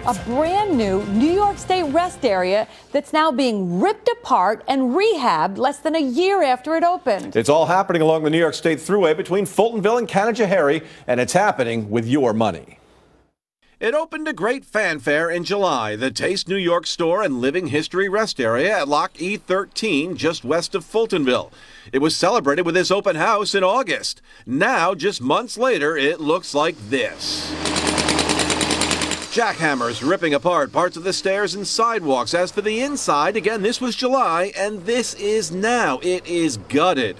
a brand new New York State rest area that's now being ripped apart and rehabbed less than a year after it opened. It's all happening along the New York State Thruway between Fultonville and Canajoharie, and it's happening with your money. It opened to great fanfare in July, the Taste New York store and living history rest area at Lock E13, just west of Fultonville. It was celebrated with this open house in August. Now, just months later, it looks like this. Jackhammers ripping apart parts of the stairs and sidewalks. As for the inside, again, this was July, and this is now. It is gutted.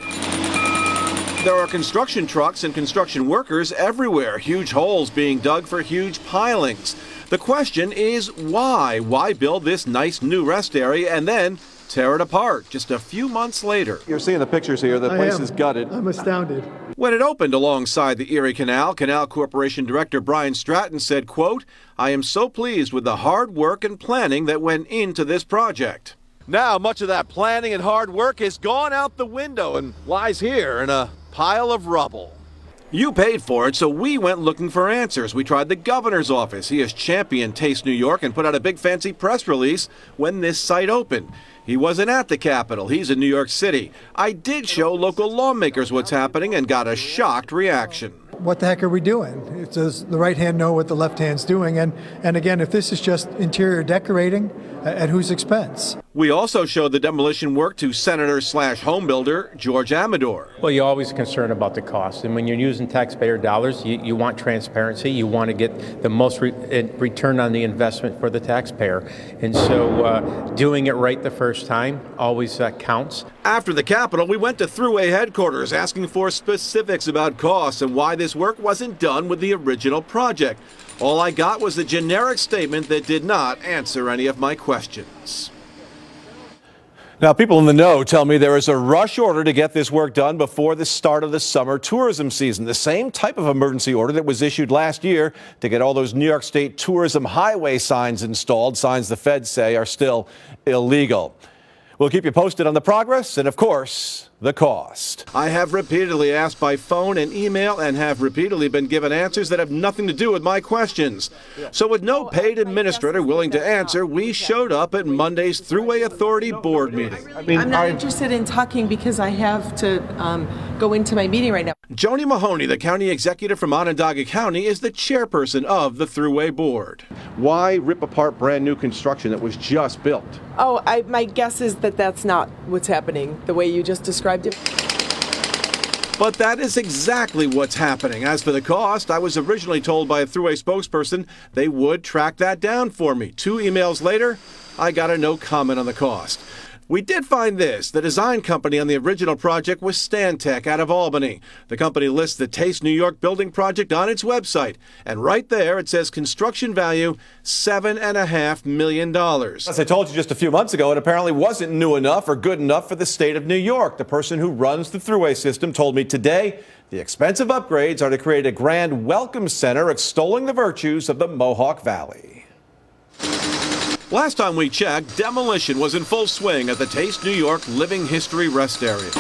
There are construction trucks and construction workers everywhere, huge holes being dug for huge pilings. The question is why? Why build this nice new rest area and then tear it apart just a few months later? You're seeing the pictures here. The place is gutted. I'm astounded. When it opened alongside the Erie Canal, Canal Corporation Director Brian Stratton said, quote, "I am so pleased with the hard work and planning that went into this project." Now, much of that planning and hard work has gone out the window and lies here in a pile of rubble. You paid for it, so we went looking for answers. We tried the governor's office. He has championed Taste New York and put out a big fancy press release when this site opened. He wasn't at the Capitol. He's in New York City. I did show local lawmakers what's happening and got a shocked reaction. What the heck are we doing? Does the right hand know what the left hand's doing? And again, if this is just interior decorating, at whose expense? We also showed the demolition work to Senator/home builder George Amador. Well, you're always concerned about the cost. And when you're using taxpayer dollars, you want transparency. You want to get the most return on the investment for the taxpayer. And so doing it right the first time always counts. After the Capitol, we went to Thruway headquarters asking for specifics about costs and why this work wasn't done with the original project. All I got was a generic statement that did not answer any of my questions. Now, people in the know tell me there is a rush order to get this work done before the start of the summer tourism season. The same type of emergency order that was issued last year to get all those New York State tourism highway signs installed, signs the feds say are still illegal. We'll keep you posted on the progress and, of course, the cost. I have repeatedly asked by phone and email and have repeatedly been given answers that have nothing to do with my questions. So with no paid administrator willing to answer, we showed up at Monday's Thruway Authority board meeting. I'm not interested in talking because I have to go into my meeting right now. Joni Mahoney, the county executive from Onondaga County, is the chairperson of the Thruway board. Why rip apart brand new construction that was just built? Oh, my guess is that that's not what's happening, the way you just described it. But that is exactly what's happening. As for the cost, I was originally told by a Thruway spokesperson they would track that down for me. 2 emails later, I got a no comment on the cost. We did find this. The design company on the original project was Stantec out of Albany. The company lists the Taste New York building project on its website. And right there, it says construction value $7.5 million. As I told you just a few months ago, it apparently wasn't new enough or good enough for the state of New York. The person who runs the Thruway system told me today the expensive upgrades are to create a grand welcome center extolling the virtues of the Mohawk Valley. Last time we checked, demolition was in full swing at the Taste New York Living History Rest Area.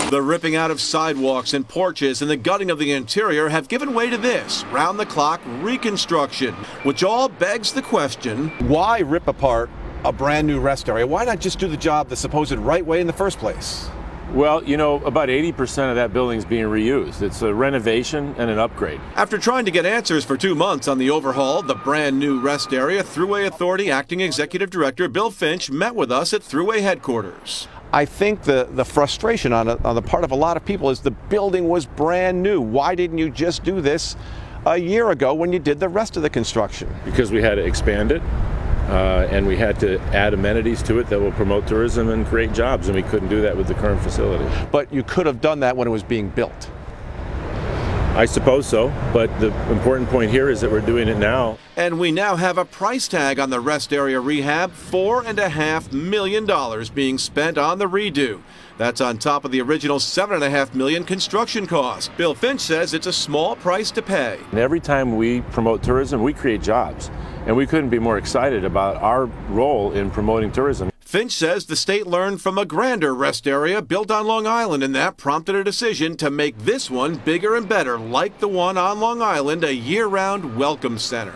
The ripping out of sidewalks and porches and the gutting of the interior have given way to this round-the-clock reconstruction, which all begs the question, why rip apart a brand new rest area? Why not just do the job the supposed right way in the first place? Well, you know, about 80% of that building is being reused. It's a renovation and an upgrade. After trying to get answers for 2 months on the overhaul, the brand new rest area, Thruway Authority Acting Executive Director Bill Finch met with us at Thruway headquarters. I think the frustration on the part of a lot of people is the building was brand new. Why didn't you just do this a year ago when you did the rest of the construction? Because we had to expand it. And we had to add amenities to it that will promote tourism and create jobs, and we couldn't do that with the current facility. But you could have done that when it was being built. I suppose so, but the important point here is that we're doing it now. And we now have a price tag on the rest area rehab, $4.5 million being spent on the redo. That's on top of the original $7.5 million construction cost. Bill Finch says it's a small price to pay. And every time we promote tourism, we create jobs. And we couldn't be more excited about our role in promoting tourism. Finch says the state learned from a grander rest area built on Long Island, and that prompted a decision to make this one bigger and better, like the one on Long Island, a year-round welcome center.